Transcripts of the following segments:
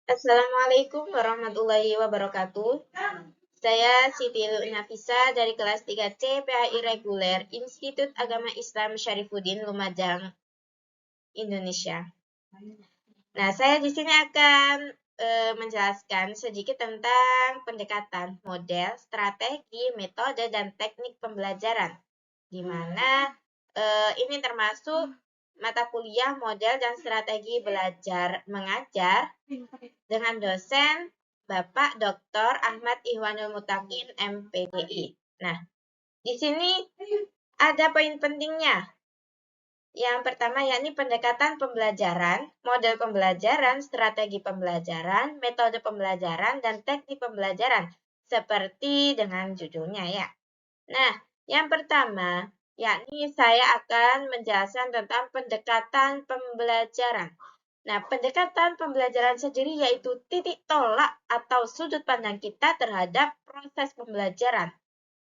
Assalamualaikum warahmatullahi wabarakatuh. Saya Siti Nafisa dari kelas 3C PAI Reguler Institut Agama Islam Syarifuddin Lumajang, Indonesia. Nah, saya di sini akan menjelaskan sedikit tentang pendekatan, model, strategi, metode, dan teknik pembelajaran, di mana ini termasuk mata kuliah, model, dan strategi belajar mengajar dengan dosen Bapak Dr. Ahmad Ihwanul Mutakin, MPDI. Nah, di sini ada poin pentingnya. Yang pertama yakni pendekatan pembelajaran, model pembelajaran, strategi pembelajaran, metode pembelajaran, dan teknik pembelajaran. Seperti dengan judulnya ya. Nah, yang pertama yakni saya akan menjelaskan tentang pendekatan pembelajaran. Nah, pendekatan pembelajaran sendiri yaitu titik tolak atau sudut pandang kita terhadap proses pembelajaran.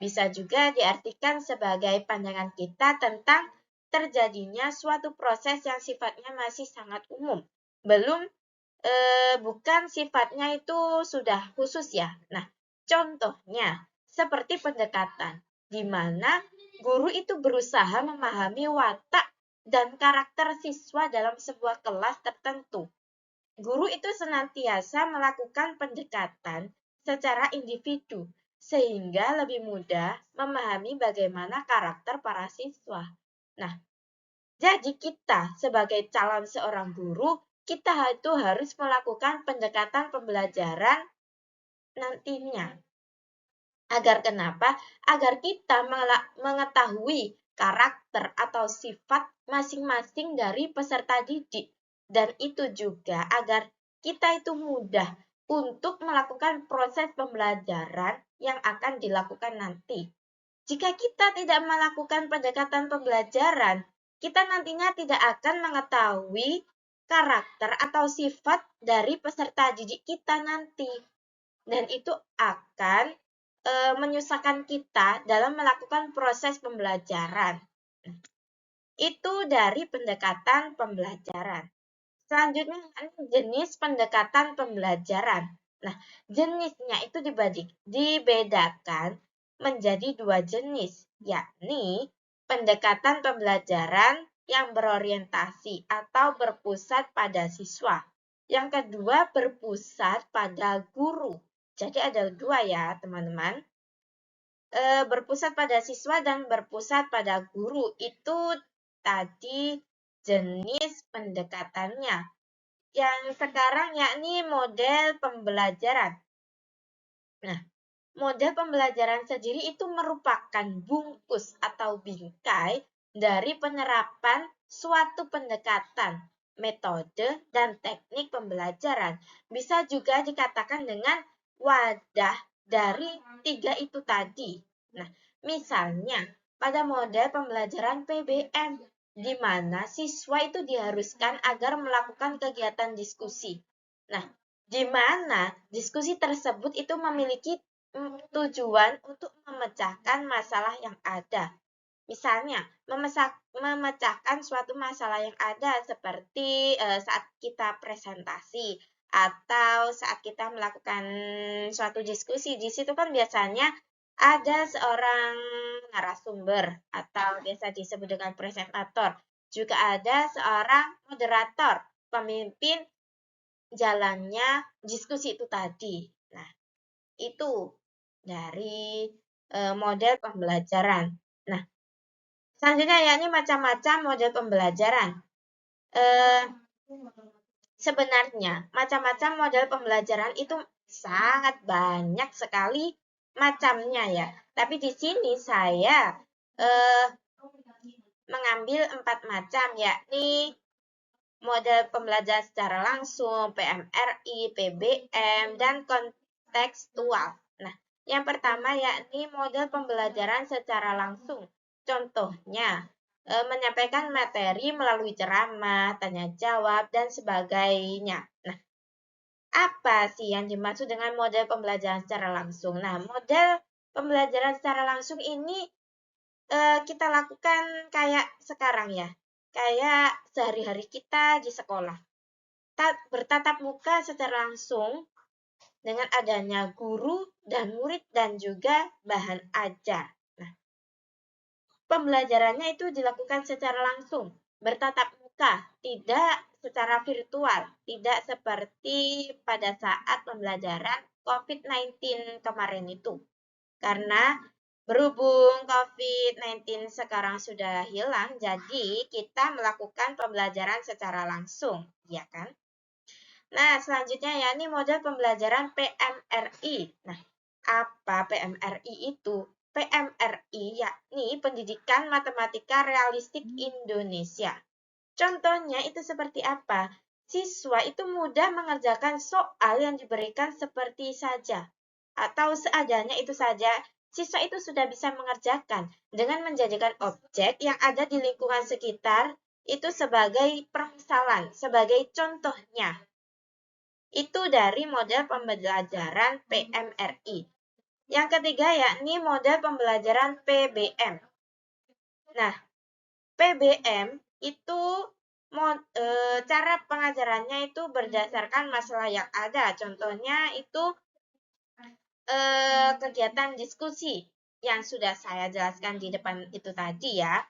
Bisa juga diartikan sebagai pandangan kita tentang terjadinya suatu proses yang sifatnya masih sangat umum. Bukan sifatnya itu sudah khusus ya. Nah, contohnya seperti pendekatan, di mana guru itu berusaha memahami watak dan karakter siswa dalam sebuah kelas tertentu. Guru itu senantiasa melakukan pendekatan secara individu, sehingga lebih mudah memahami bagaimana karakter para siswa. Nah, jadi kita sebagai calon seorang guru, kita itu harus melakukan pendekatan pembelajaran nantinya. Agar kenapa? Agar kita mengetahui karakter atau sifat masing-masing dari peserta didik. Dan itu juga agar kita itu mudah untuk melakukan proses pembelajaran yang akan dilakukan nanti. Jika kita tidak melakukan pendekatan pembelajaran, kita nantinya tidak akan mengetahui karakter atau sifat dari peserta didik kita nanti. Dan itu akan menyusahkan kita dalam melakukan proses pembelajaran. Itu dari pendekatan pembelajaran. Selanjutnya, jenis pendekatan pembelajaran. Nah, jenisnya itu dibedakan menjadi dua jenis, yakni pendekatan pembelajaran yang berorientasi atau berpusat pada siswa. Yang kedua, berpusat pada guru. Jadi ada dua ya, teman-teman. Berpusat pada siswa dan berpusat pada guru. Itu tadi jenis pendekatannya. Yang sekarang yakni model pembelajaran. Nah, model pembelajaran sendiri itu merupakan bungkus atau bingkai dari penerapan suatu pendekatan, metode, dan teknik pembelajaran. Bisa juga dikatakan dengan wadah dari tiga itu tadi. Nah, misalnya pada model pembelajaran PBM, di mana siswa itu diharuskan agar melakukan kegiatan diskusi. Nah, di mana diskusi tersebut itu memiliki tujuan untuk memecahkan masalah yang ada. Misalnya, memecahkan suatu masalah yang ada seperti saat kita presentasi atau saat kita melakukan suatu diskusi. Di situ kan biasanya ada seorang narasumber atau biasa disebut dengan presentator. Juga ada seorang moderator, pemimpin jalannya diskusi itu tadi. Nah, itu dari model pembelajaran. Nah, selanjutnya yakni macam-macam model pembelajaran. Sebenarnya macam-macam model pembelajaran itu sangat banyak sekali macamnya ya. Tapi di sini saya mengambil 4 macam, yakni model pembelajaran secara langsung, PMRI, PBM, dan kontekstual. Nah, yang pertama yakni model pembelajaran secara langsung. Contohnya, menyampaikan materi melalui ceramah, tanya jawab, dan sebagainya. Nah, apa sih yang dimaksud dengan model pembelajaran secara langsung? Nah, model pembelajaran secara langsung ini kita lakukan kayak sekarang ya, kayak sehari-hari kita di sekolah. bertatap muka secara langsung dengan adanya guru dan murid dan juga bahan ajar. Nah, pembelajarannya itu dilakukan secara langsung, bertatap muka, tidak secara virtual, tidak seperti pada saat pembelajaran COVID-19 kemarin itu. Karena berhubung COVID-19 sekarang sudah hilang, jadi kita melakukan pembelajaran secara langsung, ya kan? Nah, selanjutnya ya, ini model pembelajaran PMRI. Nah, apa PMRI itu? PMRI yakni Pendidikan Matematika Realistik Indonesia. Contohnya itu seperti apa? Siswa itu mudah mengerjakan soal yang diberikan seperti saja atau seadanya itu saja. Siswa itu sudah bisa mengerjakan dengan menjadikan objek yang ada di lingkungan sekitar itu sebagai permisalan, sebagai contohnya. Itu dari model pembelajaran PMRI. Yang ketiga yakni model pembelajaran PBM. Nah, PBM itu cara pengajarannya itu berdasarkan masalah yang ada. Contohnya itu kegiatan diskusi yang sudah saya jelaskan di depan itu tadi ya.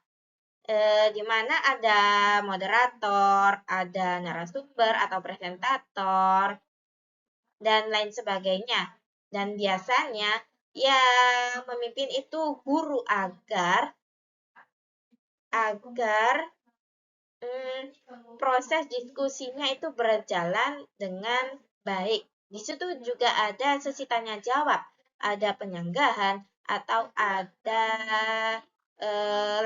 Di mana ada moderator, ada narasumber atau presentator, dan lain sebagainya. Dan biasanya yang memimpin itu guru agar proses diskusinya itu berjalan dengan baik. Di situ juga ada sesi tanya jawab, ada penyanggahan, atau ada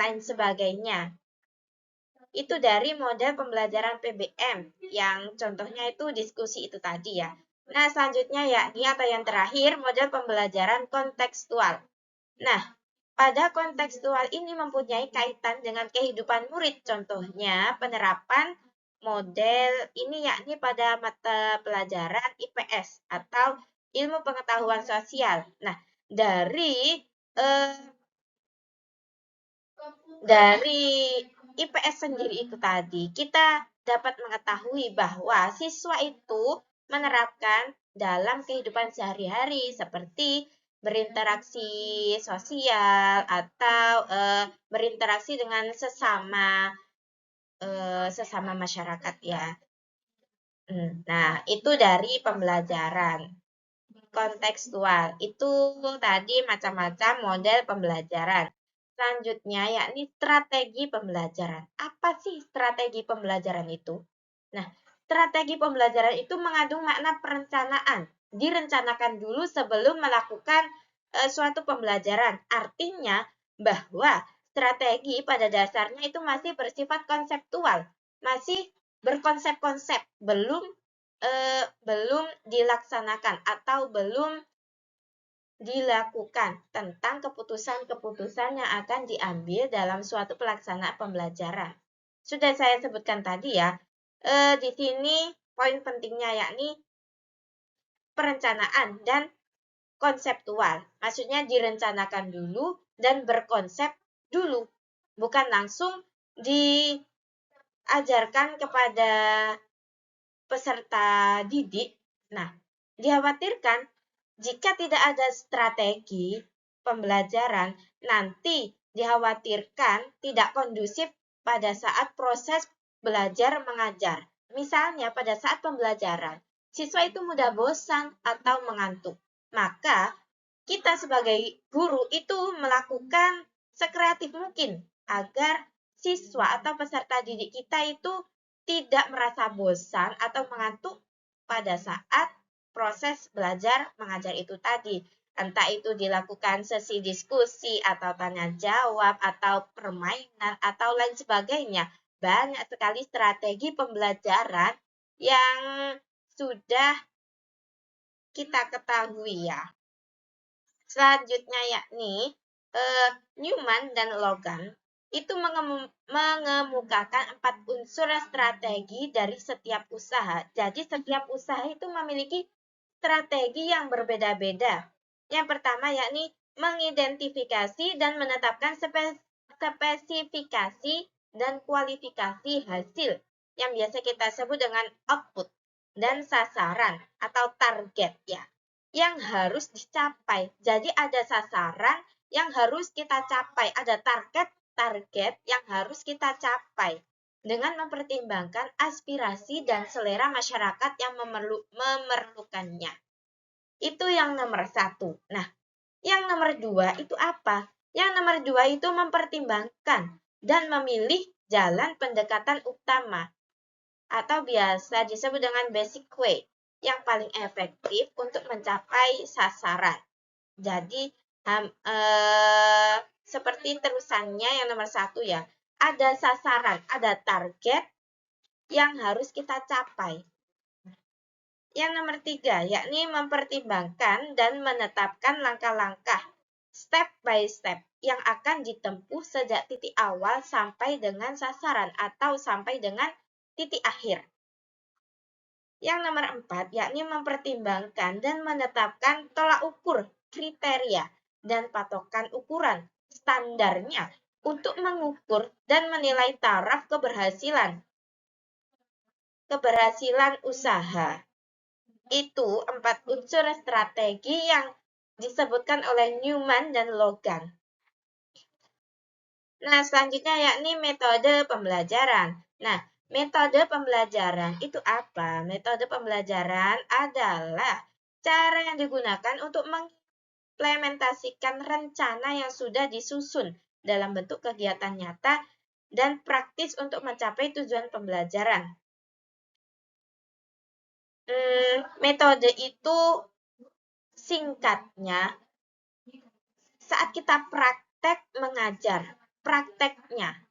lain sebagainya. Itu dari model pembelajaran PBM, yang contohnya itu diskusi itu tadi ya. Nah, selanjutnya yakni atau yang terakhir, model pembelajaran kontekstual. Nah, pada kontekstual ini mempunyai kaitan dengan kehidupan murid. Contohnya, penerapan model ini yakni pada mata pelajaran IPS atau ilmu pengetahuan sosial. Nah, dari IPS sendiri itu tadi, kita dapat mengetahui bahwa siswa itu menerapkan dalam kehidupan sehari-hari seperti berinteraksi sosial atau berinteraksi dengan sesama masyarakat ya. Nah, itu dari pembelajaran kontekstual. Itu tadi macam-macam model pembelajaran. Selanjutnya yakni strategi pembelajaran. Apa sih strategi pembelajaran itu? Nah, strategi pembelajaran itu mengandung makna perencanaan. Direncanakan dulu sebelum melakukan suatu pembelajaran. Artinya bahwa strategi pada dasarnya itu masih bersifat konseptual, masih berkonsep-konsep, belum dilaksanakan atau belum dilakukan tentang keputusan-keputusan yang akan diambil dalam suatu pelaksanaan pembelajaran. Sudah saya sebutkan tadi ya, di sini poin pentingnya yakni perencanaan dan konseptual. Maksudnya direncanakan dulu dan berkonsep dulu, bukan langsung diajarkan kepada peserta didik. Nah, dikhawatirkan jika tidak ada strategi pembelajaran, nanti dikhawatirkan tidak kondusif pada saat proses belajar mengajar. Misalnya pada saat pembelajaran, siswa itu mudah bosan atau mengantuk. Maka kita sebagai guru itu melakukan sekreatif mungkin agar siswa atau peserta didik kita itu tidak merasa bosan atau mengantuk pada saat proses belajar mengajar itu tadi. Entah itu dilakukan sesi diskusi atau tanya jawab atau permainan atau lain sebagainya. Banyak sekali strategi pembelajaran yang sudah kita ketahui ya. Selanjutnya yakni Newman dan Logan itu mengemukakan 4 unsur strategi dari setiap usaha. Jadi setiap usaha itu memiliki strategi yang berbeda-beda. Yang pertama yakni mengidentifikasi dan menetapkan spesifikasi dan kualifikasi hasil yang biasa kita sebut dengan output. dan sasaran atau target ya, yang harus dicapai. Jadi ada sasaran yang harus kita capai, ada target yang harus kita capai dengan mempertimbangkan aspirasi dan selera masyarakat yang memerlukannya. Itu yang nomor 1. Nah, yang nomor 2 itu apa? Yang nomor 2 itu mempertimbangkan dan memilih jalan pendekatan utama atau biasa disebut dengan basic way yang paling efektif untuk mencapai sasaran. Jadi seperti terusannya yang nomor 1 ya, ada sasaran, ada target yang harus kita capai. Yang nomor 3, yakni mempertimbangkan dan menetapkan langkah-langkah step by step yang akan ditempuh sejak titik awal sampai dengan sasaran atau sampai dengan titik akhir. Yang nomor 4, yakni mempertimbangkan dan menetapkan tolak ukur, kriteria, dan patokan ukuran standarnya untuk mengukur dan menilai taraf keberhasilan usaha. Itu 4 unsur strategi yang disebutkan oleh Newman dan Logan. Nah, selanjutnya yakni metode pembelajaran. Nah, metode pembelajaran itu apa? Metode pembelajaran adalah cara yang digunakan untuk mengimplementasikan rencana yang sudah disusun dalam bentuk kegiatan nyata dan praktis untuk mencapai tujuan pembelajaran. Metode itu singkatnya saat kita praktek mengajar, prakteknya.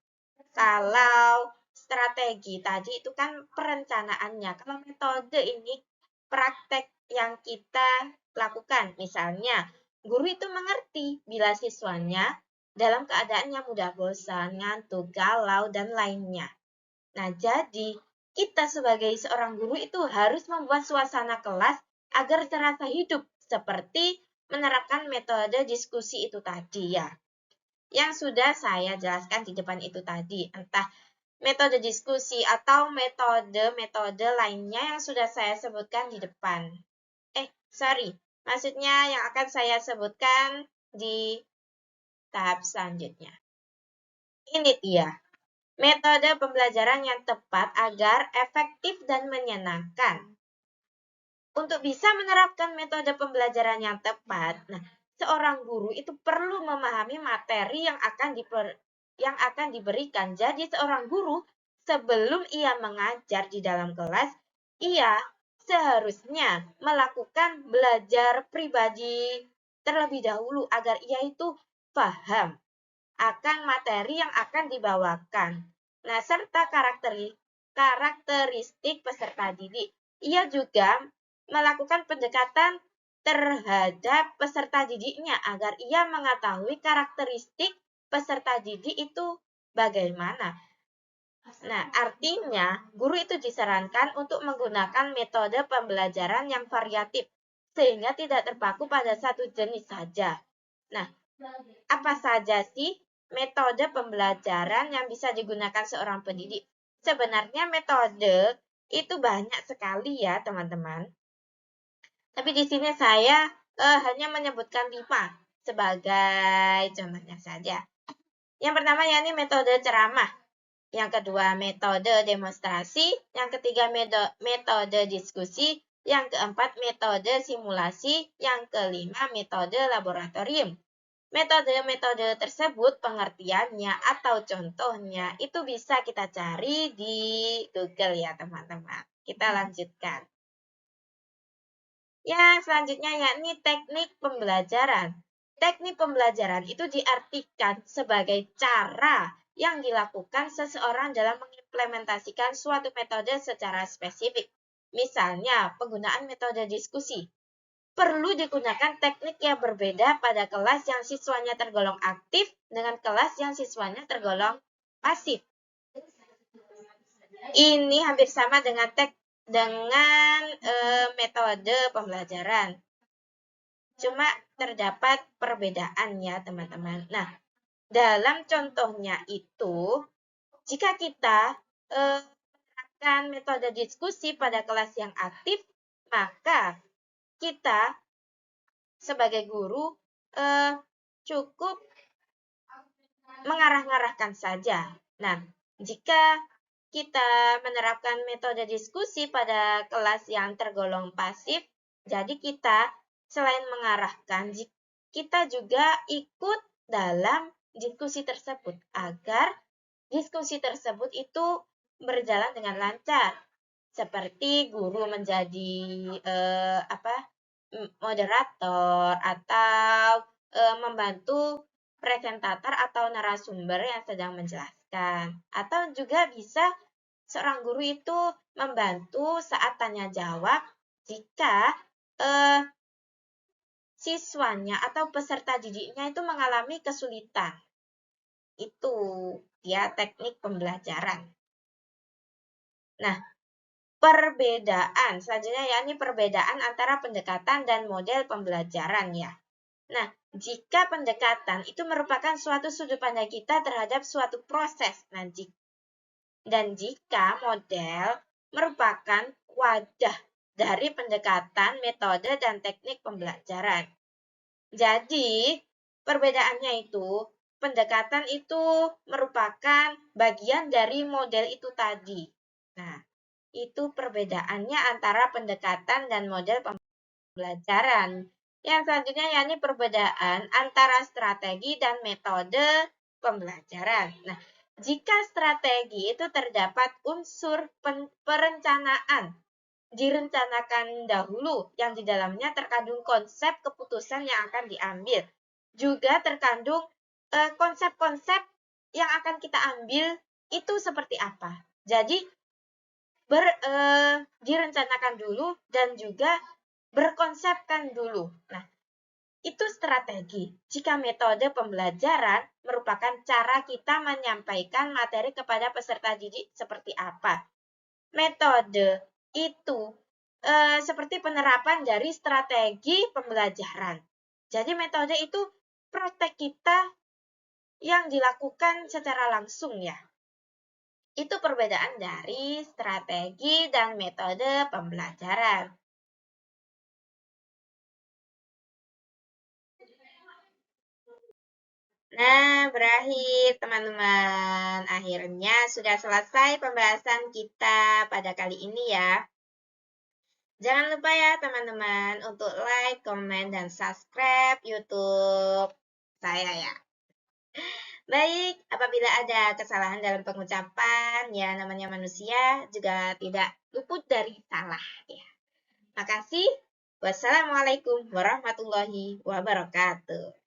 Kalau strategi tadi itu kan perencanaannya. Kalau metode ini praktek yang kita lakukan. Misalnya, guru itu mengerti bila siswanya dalam keadaan yang mudah bosan, ngantuk, galau, dan lainnya. Nah, jadi kita sebagai seorang guru itu harus membuat suasana kelas agar terasa hidup, seperti menerapkan metode diskusi itu tadi ya. Yang sudah saya jelaskan di depan itu tadi, entah metode diskusi atau metode lainnya yang sudah saya sebutkan di depan. Maksudnya yang akan saya sebutkan di tahap selanjutnya. Ini dia, metode pembelajaran yang tepat agar efektif dan menyenangkan. Untuk bisa menerapkan metode pembelajaran yang tepat, seorang guru itu perlu memahami materi yang akan diberikan. Jadi seorang guru sebelum ia mengajar di dalam kelas, ia seharusnya melakukan belajar pribadi terlebih dahulu agar ia itu paham akan materi yang akan dibawakan. Nah, serta karakteristik peserta didik. Ia juga melakukan pendekatan terhadap peserta didiknya agar ia mengetahui karakteristik peserta didik itu bagaimana. Nah, artinya guru itu disarankan untuk menggunakan metode pembelajaran yang variatif sehingga tidak terpaku pada satu jenis saja. Nah, apa saja sih metode pembelajaran yang bisa digunakan seorang pendidik? Sebenarnya metode itu banyak sekali ya, teman-teman. Tapi di sini saya hanya menyebutkan 5 sebagai contohnya saja. Yang pertama yakni metode ceramah. Yang kedua metode demonstrasi. Yang ketiga metode diskusi. Yang keempat metode simulasi. Yang kelima metode laboratorium. Metode-metode tersebut pengertiannya atau contohnya itu bisa kita cari di Google ya teman-teman. Kita lanjutkan. Yang selanjutnya yakni teknik pembelajaran. Teknik pembelajaran itu diartikan sebagai cara yang dilakukan seseorang dalam mengimplementasikan suatu metode secara spesifik. Misalnya, penggunaan metode diskusi. Perlu digunakan teknik yang berbeda pada kelas yang siswanya tergolong aktif dengan kelas yang siswanya tergolong pasif. Ini hampir sama dengan metode pembelajaran. Cuma terdapat perbedaan ya teman-teman. Nah, dalam contohnya itu, jika kita menerapkan metode diskusi pada kelas yang aktif, maka kita sebagai guru cukup mengarah-ngarahkan saja. Nah, jika kita menerapkan metode diskusi pada kelas yang tergolong pasif, jadi kita selain mengarahkan, kita juga ikut dalam diskusi tersebut agar diskusi tersebut itu berjalan dengan lancar. Seperti guru menjadi moderator atau membantu presentator atau narasumber yang sedang menjelaskan. Atau juga bisa seorang guru itu membantu saat tanya jawab jika siswanya atau peserta didiknya itu mengalami kesulitan. Itu ya teknik pembelajaran. Nah, perbedaan selanjutnya yakni perbedaan antara pendekatan dan model pembelajaran ya. Nah, jika pendekatan itu merupakan suatu sudut pandang kita terhadap suatu proses. Nah, dan jika model merupakan wadah dari pendekatan, metode, dan teknik pembelajaran. Jadi, perbedaannya itu, pendekatan itu merupakan bagian dari model itu tadi. Nah, itu perbedaannya antara pendekatan dan model pembelajaran. Yang selanjutnya yakni perbedaan antara strategi dan metode pembelajaran. Nah, jika strategi itu terdapat unsur perencanaan, direncanakan dahulu yang di dalamnya terkandung konsep keputusan yang akan diambil. Juga terkandung konsep-konsep yang akan kita ambil itu seperti apa. Jadi direncanakan dulu dan juga berkonsepkan dulu. Nah, itu strategi. Jika metode pembelajaran merupakan cara kita menyampaikan materi kepada peserta didik seperti apa. Metode itu seperti penerapan dari strategi pembelajaran. Jadi metode itu praktek kita yang dilakukan secara langsung ya. Itu perbedaan dari strategi dan metode pembelajaran. Nah, berakhir teman-teman. Akhirnya sudah selesai pembahasan kita pada kali ini ya. Jangan lupa ya teman-teman untuk like, komen, dan subscribe YouTube saya ya. Baik, apabila ada kesalahan dalam pengucapan, ya namanya manusia juga tidak luput dari salah ya. Makasih. Wassalamualaikum warahmatullahi wabarakatuh.